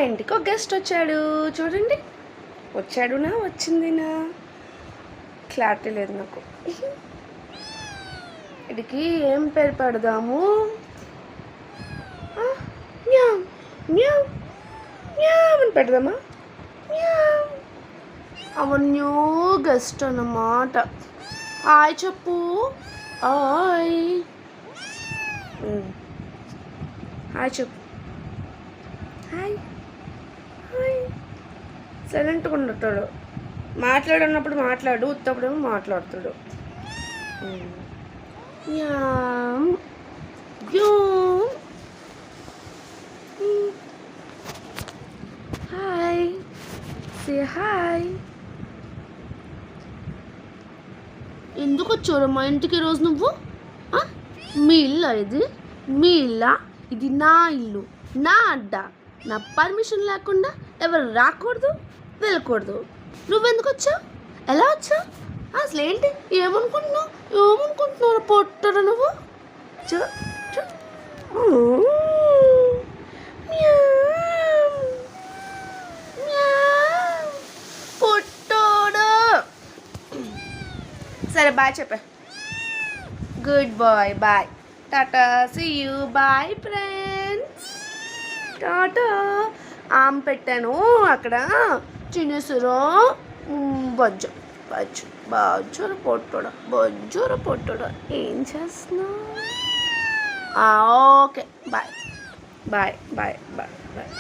ఇంటికి ఒక గెస్ట్ వచ్చాడు. చూడండి, వచ్చాడునా వచ్చిందినా క్లారిటీ లేదు నాకు. వీడికి ఏం పేరు పెడదాము? మ్యావ్ మ్యావ్ మ్యావ్ అని పెడదామా? మ్యావ్. అవన్యూ గెస్ట్ అన్నమాట. హాయ్ చెప్పు. హాయ్ హాయ్ చెప్పు. Hi hi. సైలెంట్గా ఉండటాడు. మాట్లాడన్నప్పుడు మాట్లాడు, ఉత్తప్పుడేమో మాట్లాడుతాడు. Hi say hi. ఎందుకు వచ్చారు మా ఇంటికి ఈరోజు నువ్వు? మీ ఇల్లు ఇది? మీ ఇల్లా? ఇది నా ఇల్లు, నా అడ్డ. నా పర్మిషన్ లేకుండా ఎవరు రాకూడదు, వెళ్ళకూడదు. నువ్వెందుకు వచ్చావు? ఎలా వచ్చావు? అసలు ఏంటి? ఏమనుకుంటున్నావు పొట్టడు నువ్వు? పొట్టోడు. సరే బాయ్ చెప్పా. Goodbye, bye, tata, see you, bye friends, tata. ఆమె పెట్టాను అక్కడ చిన్నసురా. బొజ్జు బజ్జు బజ్జూర పొట్టోడా ఏం చేస్తున్నావు? Okay bye bye bye bye bye.